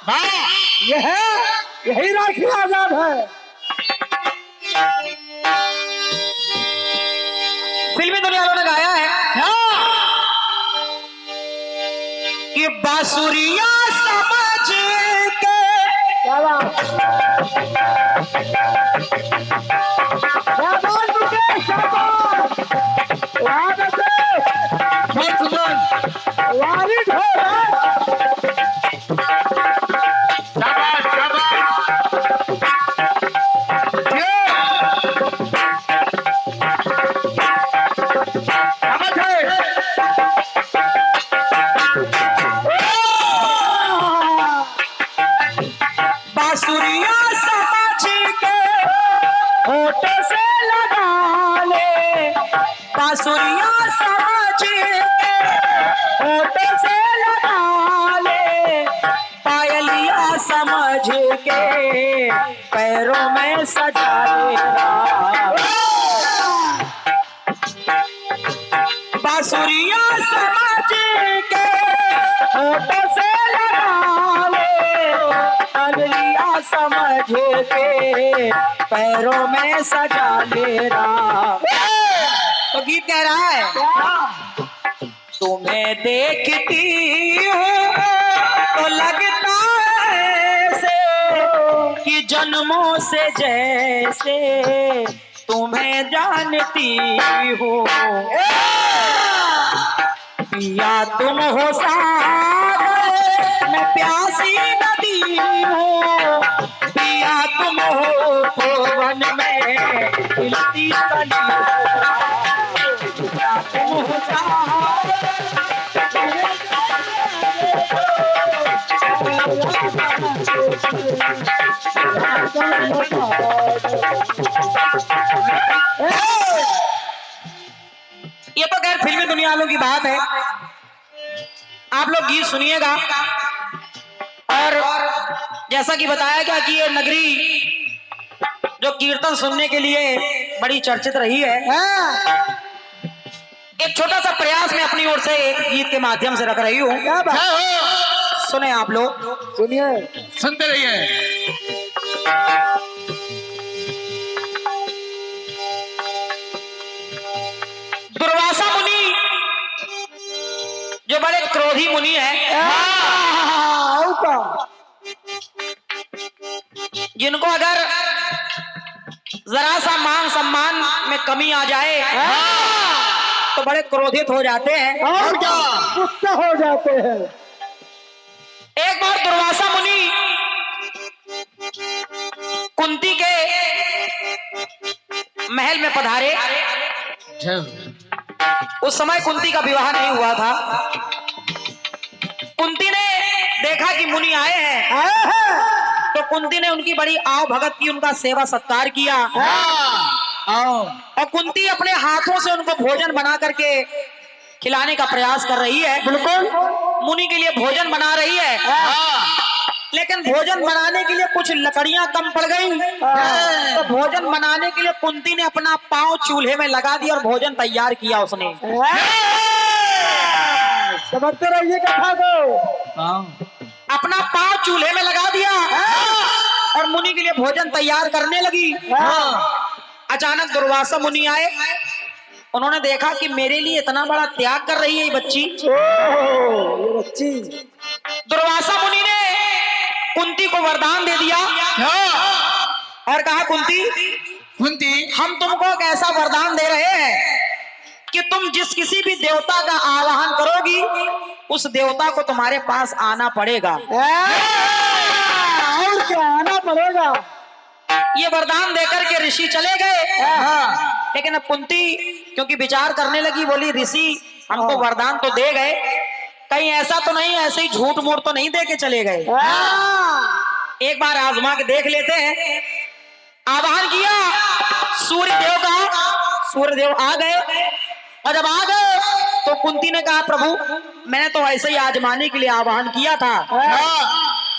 ये है, यही राखी आजाद है। फिल्मी दुनिया वालों ने गाया है कि बांसुरिया समझ के क्या बात, शाबाश मुकेश, शाबाश, स्वागत है, वारिद है। बांसुरिया समझ के होठ से लगा ले, बांसुरिया समझ के होठ से लगा ले, पायलिया समझ के पैरों में सजा लेना। बांसुरिया समझ के होठ से लगा ले, पायलिया समझ के पैरों में सजा लेना। तो गीत कह रहा है तुम्हें देखती हूँ तो लगता है ऐसे कि जन्मों से जैसे तुम्हें जानती हूँ। पिया तुम हो सागर मैं प्यासी नदी हूँ, पिया तुम हो पवन में खिलती कली, पिया तुम हो सागर। ये तो खैर फिल्मी दुनिया वालों की बात है, आप लोग गीत सुनिएगा। और जैसा कि बताया गया कि ये नगरी जो कीर्तन सुनने के लिए बड़ी चर्चित रही है, एक छोटा सा प्रयास मैं अपनी ओर से एक गीत के माध्यम से रख रही हूँ। क्या बात, सुने आप लोग, सुनिए, सुनते रहिए। दुर्वासा मुनि जो बड़े क्रोधी मुनि है, जिनको अगर जरा सा मान सम्मान में कमी आ जाए तो बड़े क्रोधित हो जाते हैं और क्या, गुस्सा हो जाते हैं। एक बार दुर्वासा मुनि कुंती के महल में पधारे। उस समय कुंती का विवाह नहीं हुआ था। कुंती ने देखा कि मुनि आए हैं, तो कुंती ने उनकी बड़ी आव भगत की, उनका सेवा सत्कार किया। और कुंती अपने हाथों से उनको भोजन बना करके खिलाने का प्रयास कर रही है। बिल्कुल, मुनि के लिए भोजन बना रही है, लेकिन भोजन बनाने के लिए कुछ लकड़ियां कम पड़ गई। तो भोजन बनाने के लिए कुंती ने अपना पांव चूल्हे में लगा दिया और भोजन तैयार किया उसने। समझते रहिए कथा को। अपना पांव चूल्हे में लगा दिया और मुनि के लिए भोजन तैयार करने लगी। अचानक दुर्वासा मुनि आए, उन्होंने देखा कि मेरे लिए इतना बड़ा त्याग कर रही है ये बच्ची। ये बच्ची, दुर्वासा मुनि ने कुंती को वरदान दे दिया और कहा कुंती, हम तुमको एक ऐसा वरदान दे रहे हैं कि तुम जिस किसी भी देवता का आवाहन करोगी उस देवता को तुम्हारे पास आना पड़ेगा। और क्या, आना पड़ेगा। ये वरदान देकर के ऋषि चले गए। लेकिन अब कुंती क्योंकि विचार करने लगी, बोली ऋषि हमको वरदान तो दे गए, कहीं ऐसा तो नहीं, ऐसे ही झूठ मूठ तो नहीं दे के चले गए। एक बार आजमा के देख लेते हैं। आवाहन किया सूर्य देव का, सूर्य देव आ गए। और जब आ गए तो कुंती ने कहा प्रभु मैंने तो ऐसे ही आजमाने के लिए आवाहन किया था,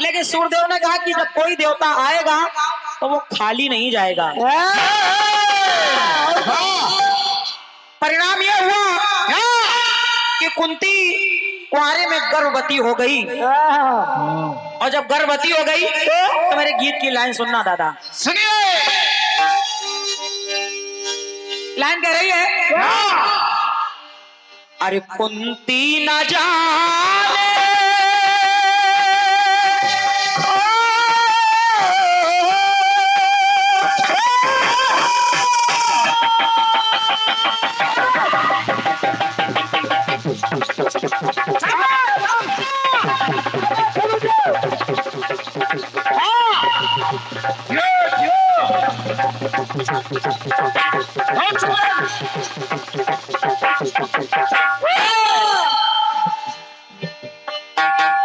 लेकिन सूर्यदेव ने कहा कि जब कोई देवता आएगा तो वो खाली नहीं जाएगा। परिणाम यह हुआ कि कुंती कुआरे में गर्भवती हो गई। और जब गर्भवती हो गई तो मेरे गीत की लाइन सुनना दादा। सुनिए। लाइन कह रही है, अरे कुंती न जाने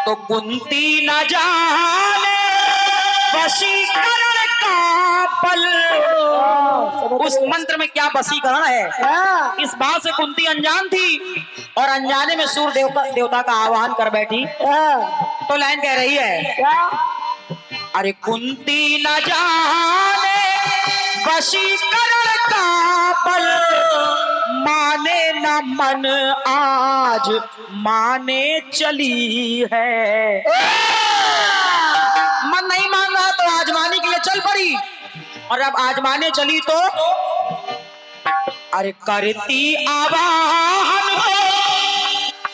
तो कुंती न जाने वशीकरण का बल। उस मंत्र में क्या वशीकरण है, इस बात से कुंती अनजान थी और अनजाने में सूर्य देवता का आह्वान कर बैठी। तो लाइन कह रही है, अरे कुंती न जाने वशीकरण का बल, माने न मन आज माने चली है। मन नहीं मान रहा तो आजमाने के लिए चल पड़ी, और अब आजमाने चली तो अरे करती आवाहन।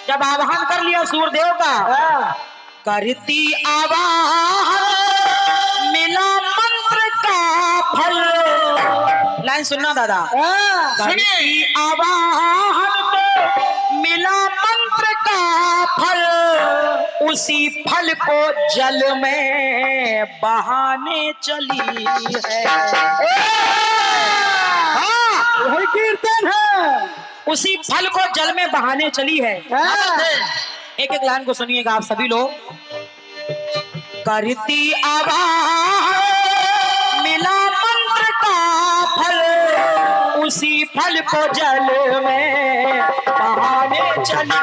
जब आवाहन कर लिया सूर्यदेव का, करती आवाहन मिला मंत्र का फल। लाइन सुनना दादा। करती आवाहन तो मिला मंत्र का फल, उसी फल को जल में बहाने चली है। वही कीर्तन है। उसी फल को जल में बहाने चली है। एक एक लाइन को सुनिएगा आप सभी लोग। करती आवाहन मिला मंत्र का फल, उसी फल को जल में बहाने चली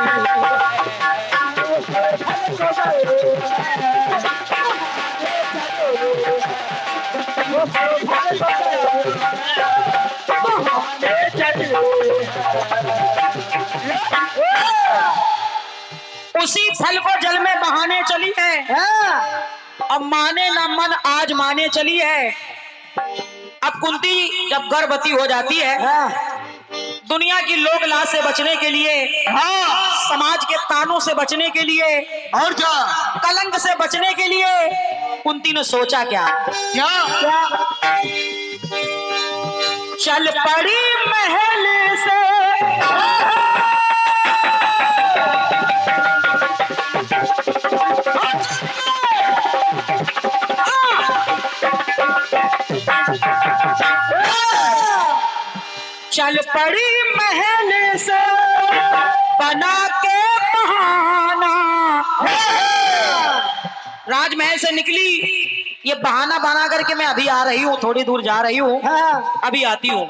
उसी फल को जल में बहाने चली है। अब माने ना मन आज माने चली है। अब कुंती जब गर्भवती हो जाती है, दुनिया की लोक लाज से बचने के लिए, समाज के तानों से बचने के लिए, और क्या कलंक से बचने के लिए कुंती ने सोचा क्या चल पड़ी महल से चल पड़ी महल से बना के बहाना। राजमहल से निकली, ये बहाना बना करके मैं अभी आ रही हूँ, थोड़ी दूर जा रही हूँ, अभी आती हूँ।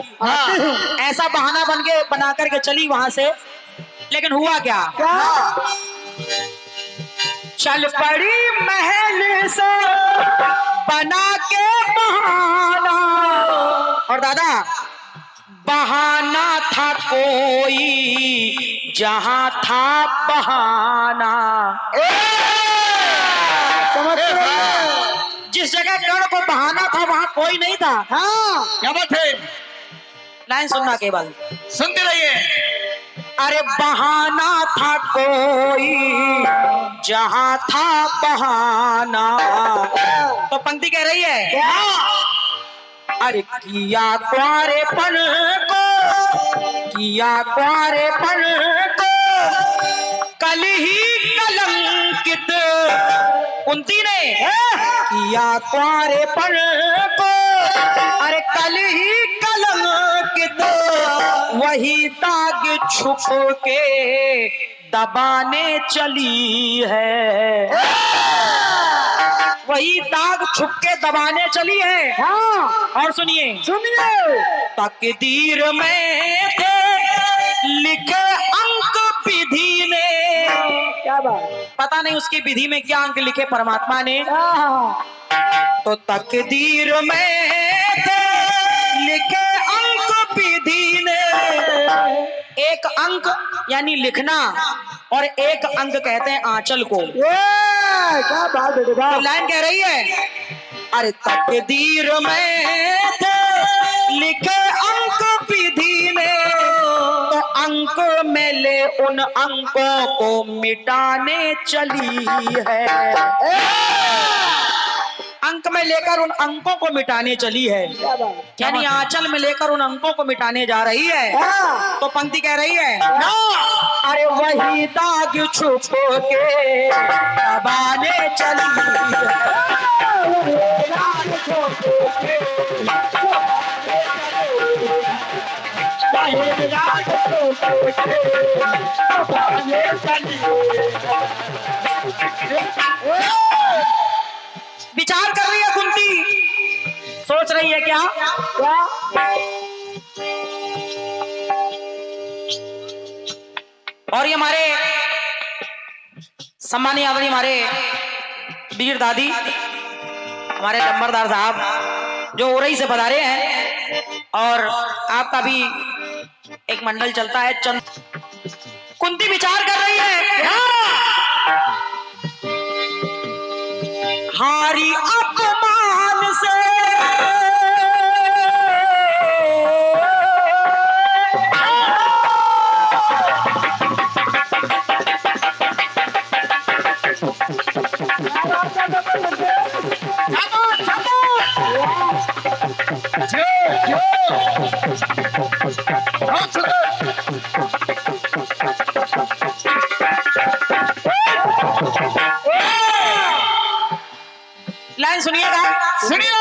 ऐसा बहाना बना करके चली वहां से। लेकिन हुआ क्या, चल पड़ी महल से बना के बहाना। और दादा बहाना था कोई जहां था बहाना। जिस जगह कर्ण को बहाना था वहां कोई नहीं था। क्या बात है। लाइन सुनना केवल, सुनते रहिए। अरे बहाना था कोई जहां था बहाना। तो पंक्ति कह रही है, अरे किया कुंवारेपन को कल ही कलंकित। कुंती ने किया कुंवारेपन को अरे कल ही कलंकित, वही दाग छुप के दबाने चली है। वही दाग छुप के दबाने चली है। और सुनिए तकदीर में थे लिखे अंक विधि ने। क्या बात, पता नहीं उसकी विधि में क्या अंक लिखे परमात्मा ने। तो तकदीर में थे लिखे अंक विधि ने। एक अंक यानी लिखना और एक अंग कहते हैं आंचल को। ये क्या बात बेटे तो बाप। लाइन कह रही है, अरे तकदीर में थे लिखे अंक विधि ने, तो अंक में ले उन अंकों को मिटाने चली है। अंक में लेकर उन अंकों को मिटाने चली है, क्या बात। यानी आंचल में लेकर उन अंकों को मिटाने जा रही है। हाँ। तो पंक्ति कह रही है, अरे वही दाग छुप के दबाने चली है। विचार कर रही है कुंती, सोच रही है क्या? और ये हमारे सम्मानीय आदरणीय हमारे वीर दादी, हमारे लंबरदार साहब जो उरई से पधारे हैं, और आपका भी एक मंडल चलता है चंद। कुंती विचार कर रही है, हारी अपमान से लाइन सुनिएगा, सुनिए।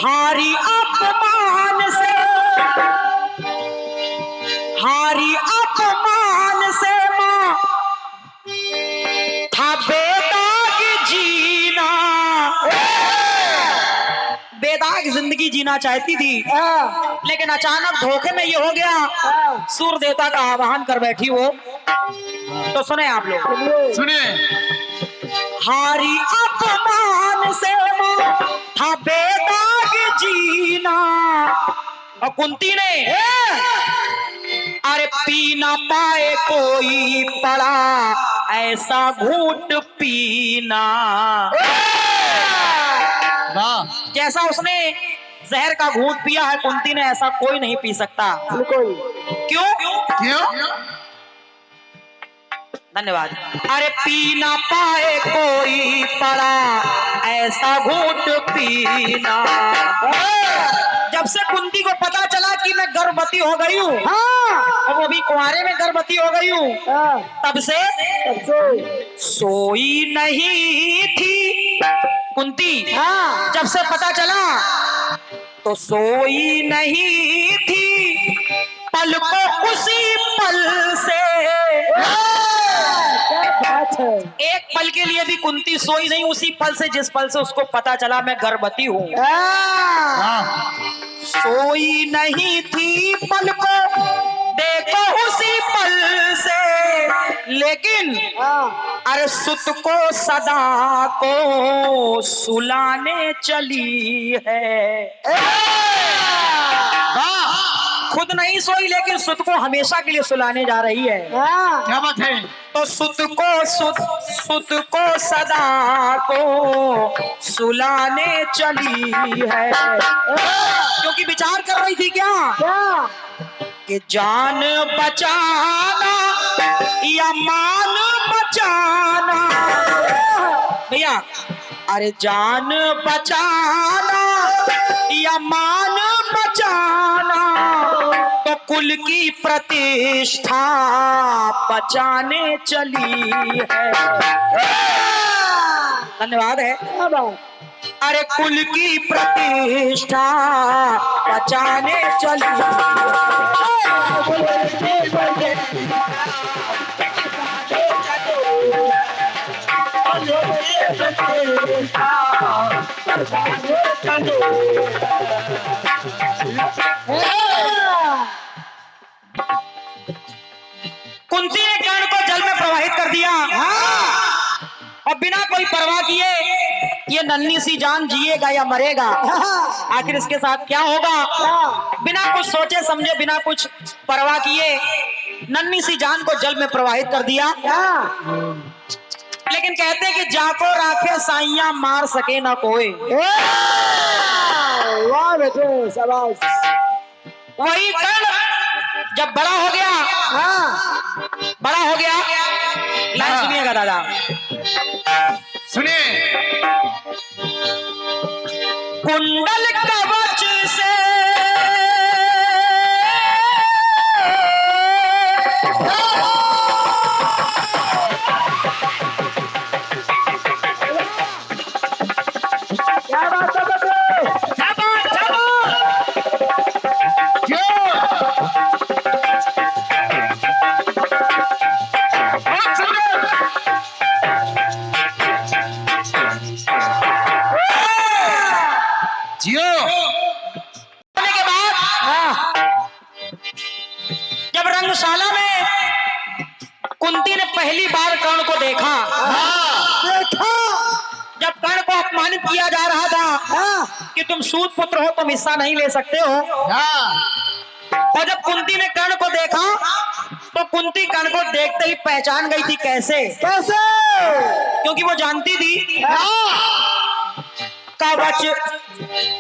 हारी अपमान से, हारी अपमान से मां था बेदाग जीना, बेदाग जिंदगी जीना चाहती थी, लेकिन अचानक धोखे में ये हो गया, सूर्य देवता का आवाहन कर बैठी वो। तो सुने आप लोग, सुनिए। हारी अपमान से मां था बेदाग जीना, और कुंती ने अरे पी ना पाए कोई पड़ा ऐसा घूंट पीना, जैसा उसने जहर का घूंट पिया है कुंती ने, ऐसा कोई नहीं पी सकता। क्यों? क्यों? धन्यवाद। अरे पी ना पाए कोई पड़ा ऐसा घूंट पीना। जब से कुंती को पता चला कि मैं गर्भवती हो गई हूँ, और वो भी कुंवारे में गर्भवती हो गई हूँ, तब से सोई नहीं थी कुंती। जब से पता चला तो सोई नहीं थी, पल को उसी पल से, एक पल के लिए भी कुंती सोई नहीं, उसी पल से जिस पल से उसको पता चला मैं गर्भवती हूँ। सोई नहीं थी पल को देखो उसी पल से, लेकिन अरे सुत को सदा को सुलाने चली है। खुद नहीं सोई लेकिन सुत को हमेशा के लिए सुलाने जा रही है। क्या बात है? तो सुत को सदा को सुलाने चली है, क्योंकि विचार कर रही थी क्या कि जान बचाना या मान बचाना। भैया, अरे जान बचाना या मान बचाना, तो कुल की प्रतिष्ठा बचाने चली है। धन्यवाद है। अरे कुल की प्रतिष्ठा बचाने चली कुंती ने कर्ण को जल में प्रवाहित कर दिया, और बिना कोई परवाह किए ये नन्ही सी जान जिएगा या मरेगा, आखिर इसके साथ क्या होगा, बिना कुछ सोचे समझे, बिना कुछ परवाह किए नन्ही सी जान को जल में प्रवाहित कर दिया। लेकिन कहते हैं कि जाको राखे साइया मार सके ना कोई। वाह बेटे शाबाश। वही कर्ण जब बड़ा हो गया, बड़ा हो गया, लाइन सुनिएगा दादा, सुनिए। कुंडल कवच से क्या बात है बेटे। जियो। होने के बाद जब रंगशाला में कुंती ने पहली बार कर्ण को देखा, जब कर्ण को अपमानित किया जा रहा था कि तुम सूत पुत्र हो, तुम हिस्सा नहीं ले सकते हो, और जब कुंती ने कर्ण को देखा तो कुंती कर्ण को देखते ही पहचान गई थी। कैसे? कैसे? क्योंकि वो जानती थी कवच,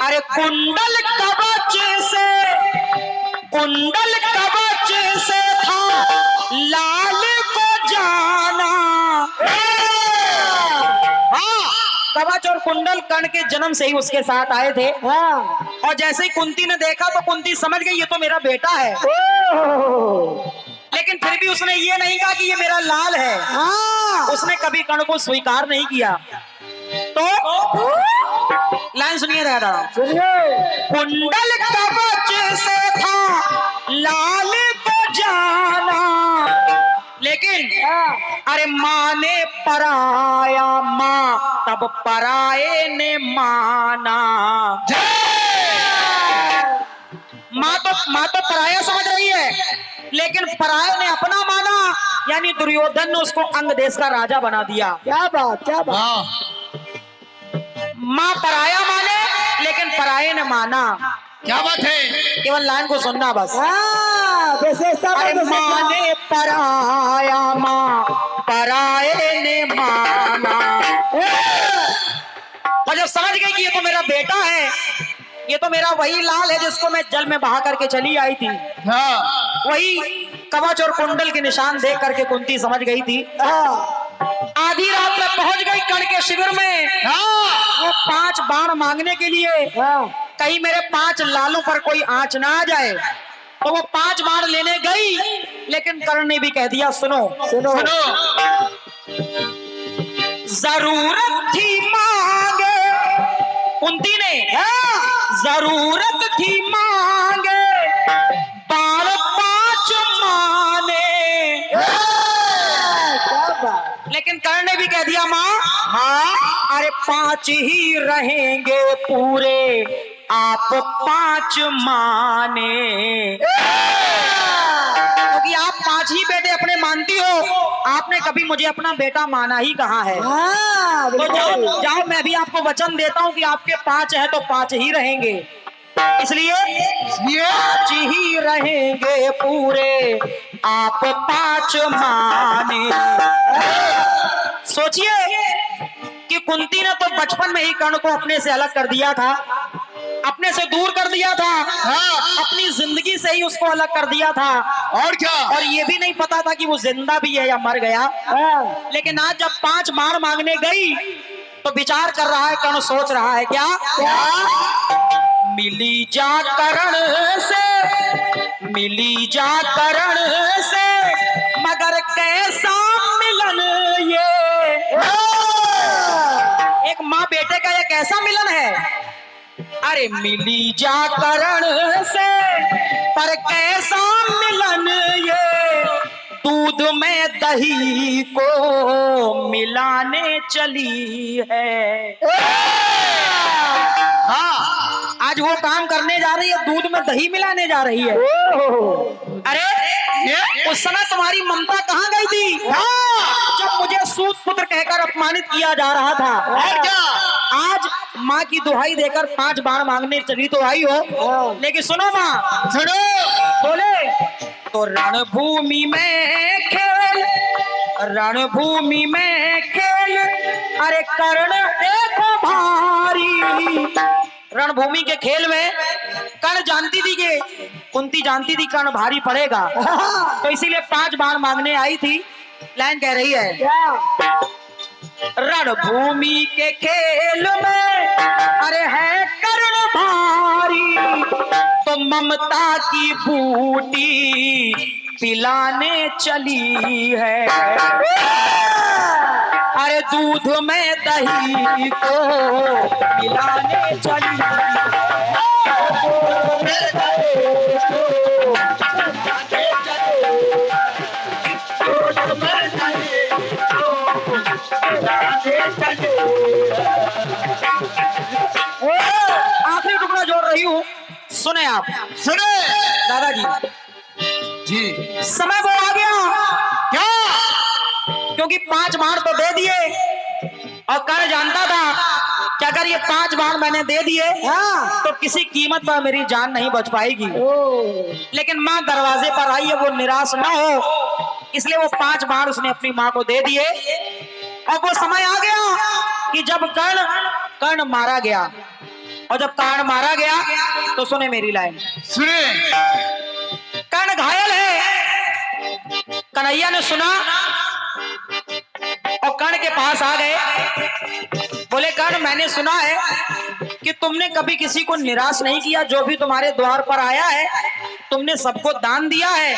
अरे कुंडल कवच से, कुंडल कवच से था लाल को जाना। कवच और कुंडल कर्ण के जन्म से ही उसके साथ आए थे। और जैसे ही कुंती ने देखा तो कुंती समझ गई ये तो मेरा बेटा है। लेकिन फिर भी उसने ये नहीं कहा कि ये मेरा लाल है। उसने कभी कर्ण को स्वीकार नहीं किया। तो लाइन सुनिए दादा, कुंडल कवच से था लाल को जाना, लेकिन अरे माँ ने पराया, माँ तब पराये ने माना। माँ तो पराया समझ रही है, लेकिन पराये ने अपना माना, यानी दुर्योधन ने उसको अंग देश का राजा बना दिया। क्या बात, क्या बात। माँ पराया माने, लेकिन पराये ने माना। क्या बात है? केवल लाइन को सुनना बस। विशेषता। अरे माँ ने पराया, माँ पराये ने माना। और जब समझ गई कि ये तो मेरा बेटा है, ये तो मेरा वही लाल है जिसको मैं जल में बहा करके चली आई थी, वही कवच और कुंडल के निशान देख करके कुंती समझ गई थी। आधी रात में पहुंच गई कर्ण के शिविर में। वो 5 बाण मांगने के लिए, कहीं मेरे 5 लालों पर कोई आंच ना आ जाए, तो वो 5 बाण लेने गई। लेकिन कर्ण ने भी कह दिया सुनो सुनो, जरूरत थी मांगे, कुंती ने जरूरत थी मांगे, बाण 5 माने। लेकिन कर्ण ने भी कह दिया माँ, अरे 5 ही रहेंगे पूरे, आप 5 माने। क्योंकि आप 5 ही बेटे अपने मानती हो, आपने कभी मुझे अपना बेटा माना ही कहाँ है। तो जाओ जाओ, मैं भी आपको वचन देता हूँ कि आपके 5 है तो 5 ही रहेंगे, इसलिए 5 ही रहेंगे पूरे, आप 5 माने। सोचिए कि कुंती ने तो बचपन में ही कर्ण को अपने से अलग कर दिया था, अपने से दूर कर दिया था, अपनी जिंदगी से ही उसको अलग कर दिया था। और क्या? और ये भी नहीं पता था कि वो जिंदा भी है या मर गया। लेकिन आज जब 5 बाण मांगने गई तो विचार कर रहा है कर्ण, सोच रहा है क्या, मिली जा कर्ण से, मिली जा कर्ण से, मगर कैसा मिलन ये। एक माँ बेटे का ये कैसा मिलन है। अरे मिली जा कर्ण से, पर कैसा मिलन ये, दूध में दही को मिलाने चली है। आज वो काम करने जा रही है, दूध में दही मिलाने जा रही है। अरे उस समय तुम्हारी ममता कहाँ गई थी, जब मुझे सूत पुत्र कहकर अपमानित किया जा रहा था। और क्या, आज माँ की दुहाई देकर 5 बाण मांगने चली तो आई हो, लेकिन सुनो माँ, सुनो, बोले तो रणभूमि में खेल, रणभूमि में खेल, अरे कर्ण देखो भारी। रणभूमि के खेल में कर्ण जानती थी कि कुंती जानती थी कर्ण भारी पड़ेगा, तो इसीलिए 5 बाण मांगने आई थी। लाइन कह रही है, रणभूमि के खेल में अरे है कर्ण भारी, तो ममता की बूटी पिलाने चली है। अरे दूध में दही को मिलाने चली आखिरी टुकड़ा जोड़ रही हूँ, सुने आप। सुने दादाजी जी। समय वो आ गया क्या? क्योंकि 5 बाण तो दे दिए और कर्ण जानता था कि अगर ये 5 बाण मैंने दे दिए तो किसी कीमत पर मेरी जान नहीं बच पाएगी। लेकिन माँ दरवाजे पर आई है, वो निराश ना हो, इसलिए वो 5 बाण उसने अपनी माँ को दे दिए। और वो समय आ गया कि जब कर्ण मारा गया, और जब कर्ण मारा गया तो सुने मेरी लाइन। सुने कर्ण घायल है। कन्हैया ने सुना और कर्ण के पास आ गए, बोले कर्ण मैंने सुना है कि तुमने कभी किसी को निराश नहीं किया, जो भी तुम्हारे द्वार पर आया है तुमने सबको दान दिया है।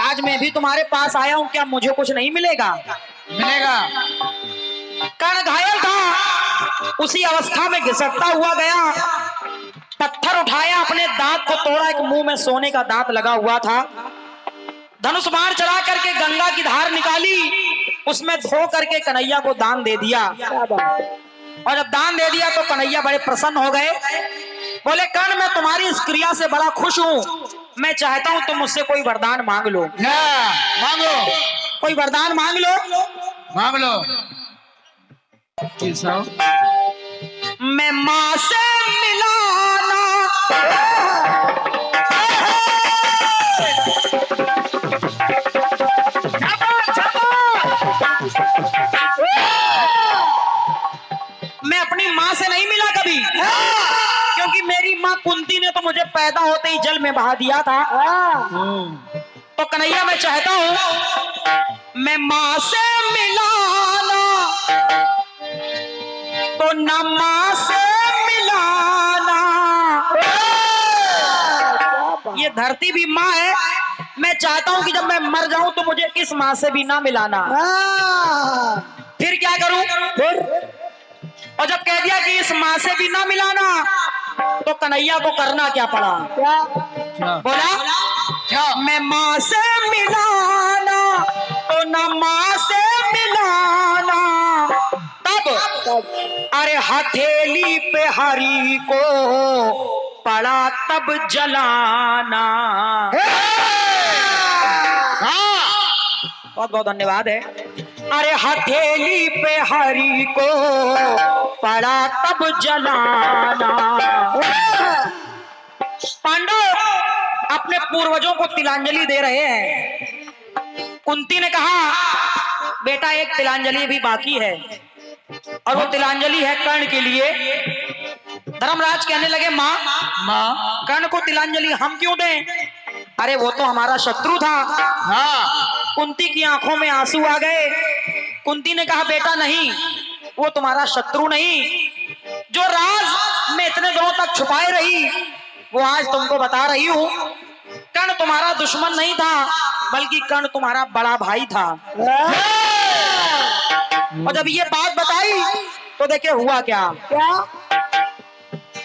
आज मैं भी तुम्हारे पास आया हूं, क्या मुझे कुछ नहीं मिलेगा? मिलेगा। कर्ण घायल था, उसी अवस्था में घिसटता हुआ गया, पत्थर उठाया, अपने दांत को तोड़ा, एक मुंह में सोने का दांत लगा हुआ था, धनुष बाण चढ़ा करके गंगा की धार निकाली, उसमें धो करके कन्हैया को दान दे दिया। और जब दान दे दिया तो कन्हैया बड़े प्रसन्न हो गए, बोले कर्ण मैं तुम्हारी इस क्रिया से बड़ा खुश हूं, मैं चाहता हूं तुम मुझसे कोई वरदान मांग लो। मांगो, कोई वरदान मांग लो। मांग लो। मैं मां से मिलाना, मैं अपनी मां से नहीं मिला कभी, क्योंकि मेरी मां कुंती ने तो मुझे पैदा होते ही जल में बहा दिया था। तो कन्हैया मैं चाहता हूं मैं मां से मिलाना, तो न मां से मिलाना। ये धरती भी मां है, मैं चाहता हूं कि जब मैं मर जाऊं तो मुझे इस मां से भी ना मिलाना। फिर क्या करूं? और जब कह दिया कि इस मां से भी ना मिलाना, तो कन्हैया को करना क्या पड़ा? बोला क्या? मैं मां से मिलाना तो न मां से मिलाना। तब अरे हथेली पे हरि को पड़ा तब जलाना। बहुत बहुत धन्यवाद है। अरे हथेली पे हरि को पड़ा तब जलाना। पांडव अपने पूर्वजों को तिलांजलि दे रहे हैं। कुंती ने कहा बेटा एक तिलांजलि भी बाकी है, और वो तिलांजलि है कर्ण के लिए। धर्मराज कहने लगे माँ कर्ण को तिलांजलि हम क्यों दें? अरे वो तो हमारा शत्रु था। कुंती की आंखों में आंसू आ गए। कुंती ने कहा बेटा नहीं, वो तुम्हारा शत्रु नहीं, जो राज में इतने दिनों तक छुपाए रही वो आज तुमको बता रही हूं। कर्ण तुम्हारा दुश्मन नहीं था, बल्कि कर्ण तुम्हारा बड़ा भाई था। और जब ये बात बताई तो देखिए हुआ क्या।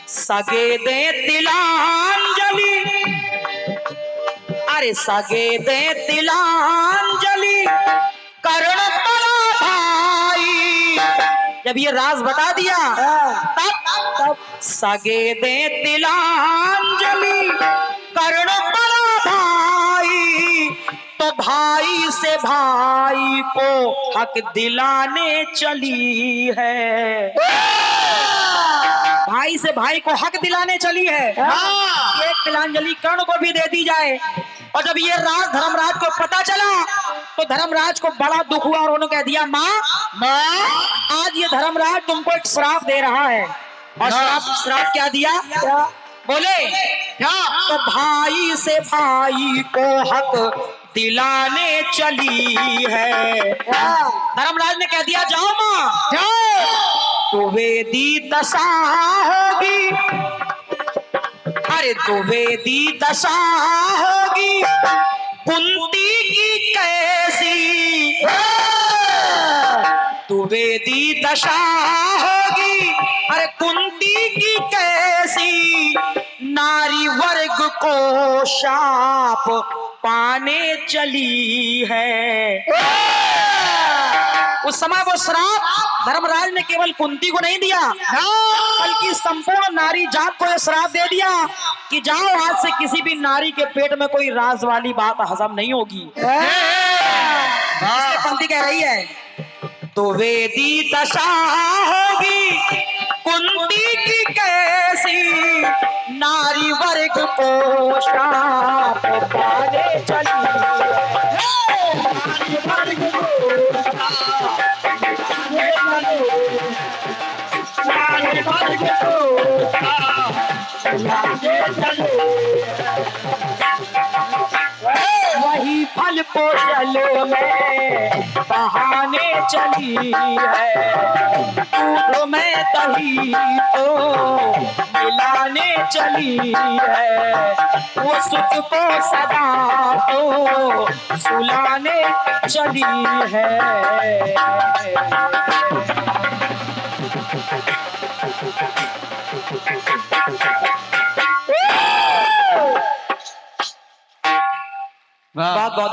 सगे दे तिलांजलि, अरे सगे दे तिलांजलि, कर्ण बड़ा भाई। जब ये राज बता दिया तब सगे दे तिलांजलि, कर्ण बड़ा भाई। तो भाई से भाई को हक दिलाने चली है। भाई से भाई को हक दिलाने चली है। एक तिलांजलि कर्ण को भी दे दी जाए और जब ये राज धर्मराज को पता चला तो धर्मराज को बड़ा दुख हुआ और उन्होंने कह दिया, माँ आज ये धर्मराज तुमको एक श्राप दे रहा है। और श्राप क्या दिया? बोले क्या? तो भाई से भाई को हक दिलाने चली है। धर्मराज ने कह दिया, जाओ माँ तो वेदी दशा होगी, अरे तो वेदी दशा होगी कुंती की कैसी, तो वेदी दशा होगी अरे कुंती की कैसी, नारी वर्ग को शाप पाने चली है। उस समय वो श्राप धर्मराज ने केवल कुंती को नहीं दिया, बल्कि संपूर्ण नारी जात को यह श्राप दे दिया कि जाओ आज से किसी भी नारी के पेट में कोई राज वाली बात हजम नहीं होगी। इसलिए पंक्ति कह रही है, तो वेदी दशा होगी कुंती की कैसी, नारी वर्ग को शाप पाने चली है। नारी वर्ग को शाप नारी वर्ग को शाप वही फल पोषल में बहाने चली है, दूध में दही तो मिलाने चली है, वो सुख को सदा तो सुलाने चली है। बहुत बहुत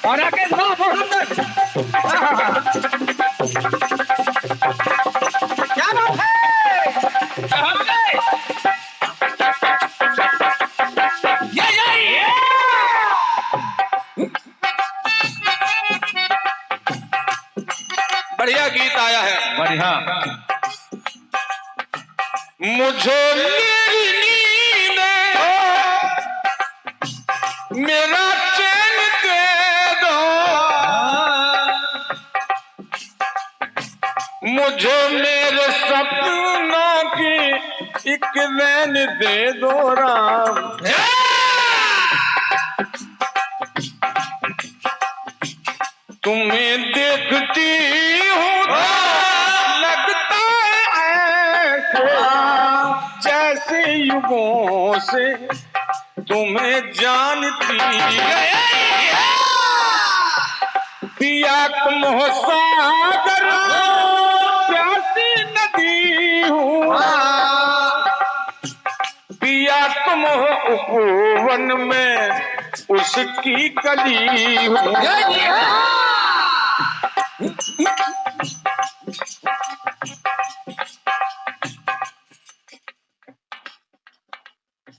और आके क्या बात है? बढ़िया गीत आया है, बढ़िया। मुझे मेरी नींद मेरा चैन दे दो, मुझे मेरे सपनों की एक रैन दे दो राम। तुम्हें देखती हूँ लगता है जैसे युगों से तुम्हें जानती पिया तुम हो सागर प्यासी नदी हूँ, पिया तुम हो उपवन में उसकी कली हूँ।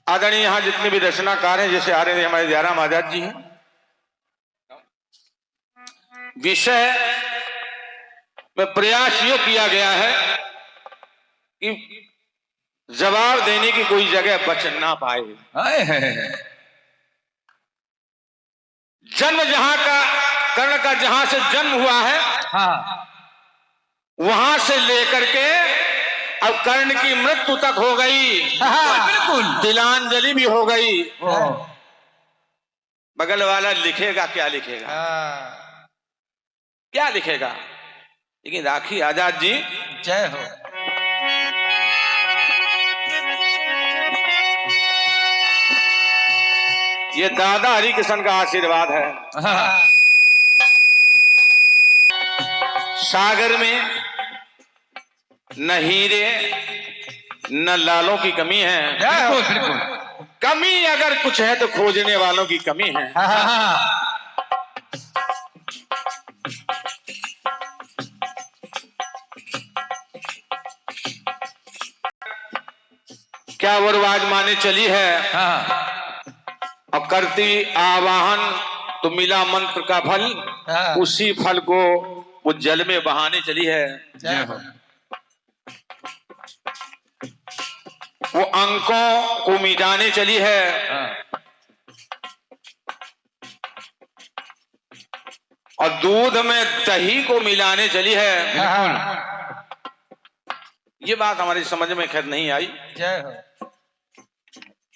आदरणीय यहाँ जितने भी रचनाकार हैं, जैसे आ रहे हैं हमारे जयराम आजाद जी हैं, विषय में प्रयास ये किया गया है कि जवाब देने की कोई जगह बच ना पाए। जन्म जहां का, कर्ण का जहां से जन्म हुआ है, वहां से लेकर के अब कर्ण की मृत्यु तक हो गई, बिल्कुल तिलांजलि भी हो गई। बगल वाला लिखेगा क्या लिखेगा, क्या लिखेगा, लेकिन राखी आजाद जी जय हो। ये दादा हरिकिशन का आशीर्वाद है। सागर में न हीरे न लालों की कमी है, बिल्कुल बिल्कुल। कमी अगर कुछ है तो खोजने वालों की कमी है। क्या वो रिवाज माने चली है और करती आवाहन तो मिला मंत्र का फल। हाँ। उसी फल को वो जल में बहाने चली है। जय हो। वो अंकों को मिटाने चली है हाँ। और दूध में दही को मिलाने चली है। बिल्कुल। ये बात हमारी समझ में खैर नहीं आई जय हो।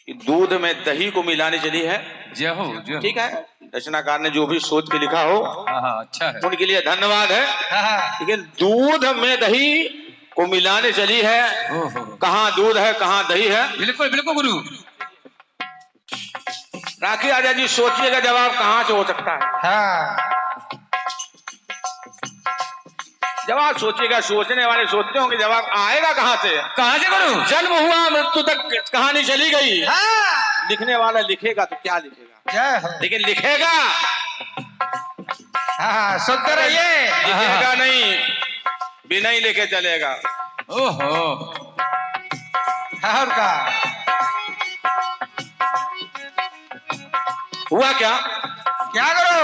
कि दूध में दही को मिलाने चली है। जय हो। जय हो। ठीक है, रचनाकार ने जो भी सोच के लिखा हो हाँ, अच्छा है। उनके लिए धन्यवाद है। हाँ। लेकिन दूध में दही को मिलाने चली है, ओहो। कहाँ दूध है कहाँ दही है। बिल्कुल बिल्कुल गुरु। राखी राजा जी सोचिएगा जवाब कहाँ से हो सकता है। हाँ। जवाब सोचिएगा, सोचने वाले सोचते होंगे जवाब आएगा कहाँ से। कहाँ से गुरु? जन्म हुआ मृत्यु तक कहानी चली गई। हाँ। लिखने वाला लिखेगा तो क्या लिखेगा, जय हो। लेकिन लिखेगा। हाँ, सुनते रहिए। लिखेगा नहीं, बिना ही लेके चलेगा। ओहो। हाँ, और का हुआ क्या? क्या करो?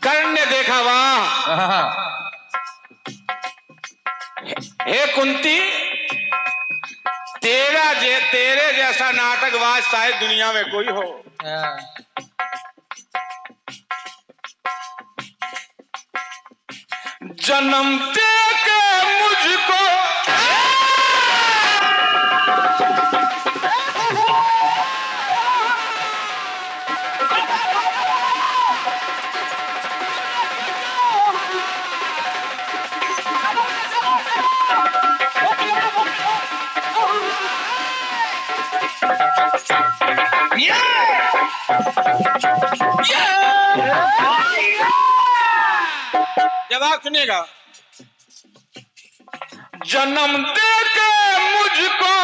कर्ण ने देखा, वाह हाँ। हे कुंती, तेरे जैसा नाटकबाज शायद दुनिया में कोई हो। जन्म दे के मुझको जवाब सुनिएगा। जन्म दे के मुझको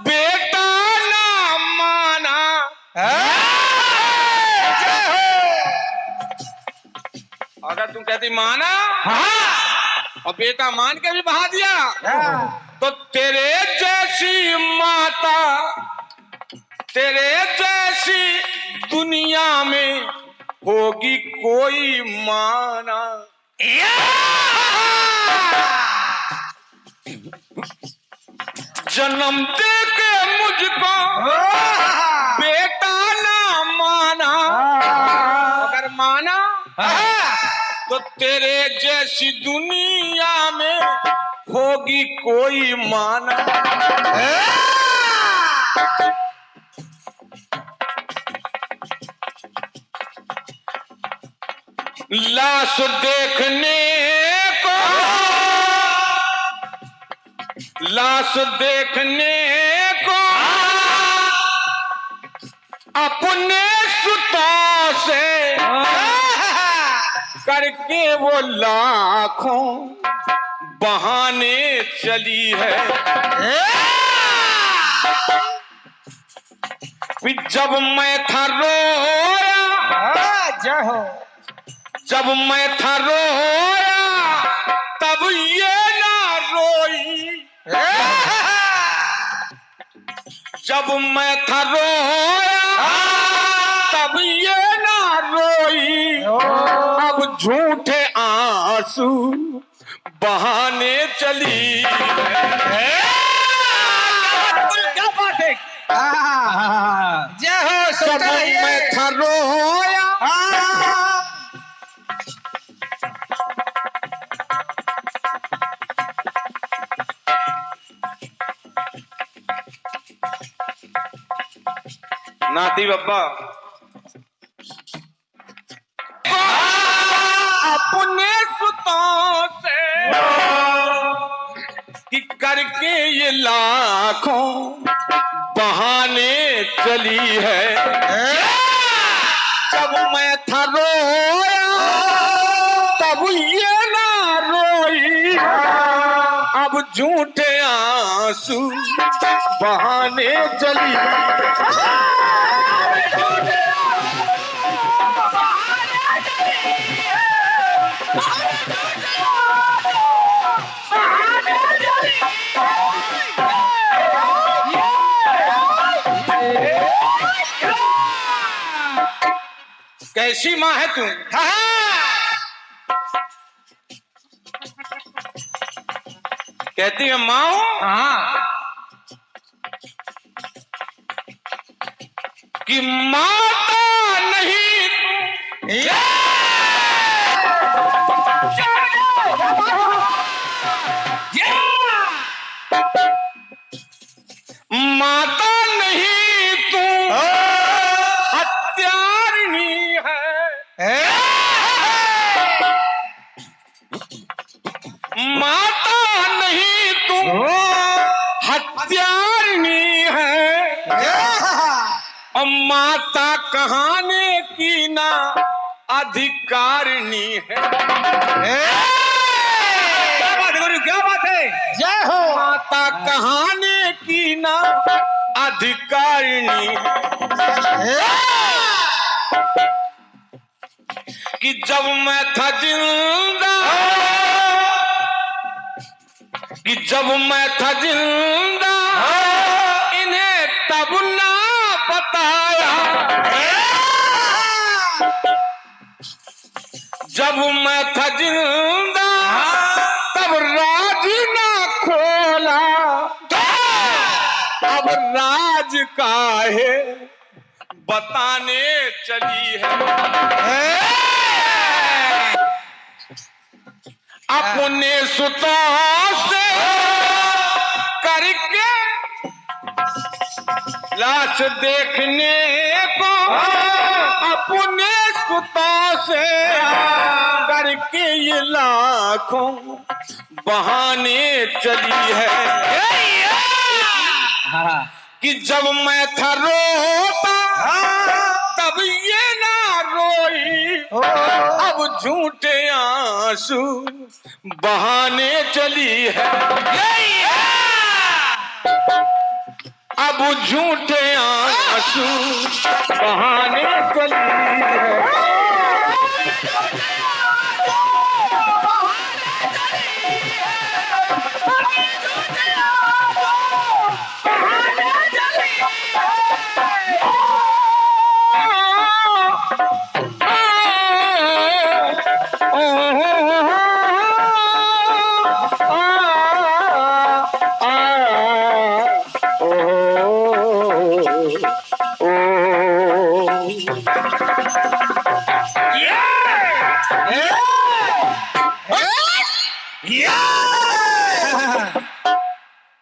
बेटा ना माना। अगर तुम कहती माना और बेटा मान के भी बहा दिया तो तेरे जैसी माता, तेरे जैसी दुनिया में होगी कोई माना। जन्म दे के मुझको बेटा ना माना, अगर माना तो तेरे जैसी दुनिया में होगी कोई माना। लाश देखने को, लाश देखने को अपने सुतों से करके वो लाखों बहाने चली है। जब मैं था रोया, जय हो। जब मैं था रोया तब ये ना रोई। जब मैं था रोया तब ये ना रोई। अब झूठे आंसू बहाने चली। क्या बात है। जय हो। जब मैं था रोया नाती बब्बा अपने सुतों से कि करके ये लाखों बहाने चली है। जब मैं था रोया तब ये ना रोई। अब झूठे आंसू बहाने चली। कैसी माँ है तू? कहती है माँ हूं हाँ कि माता नहीं तू। माता नहीं तू हत्यारिणी है। माता नहीं तू हत्यारिणी है। और माता कहाने की ना अधिकारिणी है। क्या बात है गुरु, क्या बात है। जय हो। माता कहाने की ना अधिकारिणी कि जब मैं था जिंदा, कि जब मैं था जिंदा इन्हें तब ना बताया। जब मैं था जिंदा तब राज ना खोला। अब राज काहे बताने चली है। अपने सुतों से करके लाश देखने को, अपने सुतों से करके ये लाखों बहाने चली है। कि जब मैं था रोता तब ये ना रोई। अब झूठे आंसू बहाने चली है। अब झूठे आंसू बहाने चली है।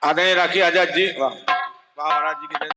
आ गए राखी आजाद जी। वाह वाह महाराज जी की जय।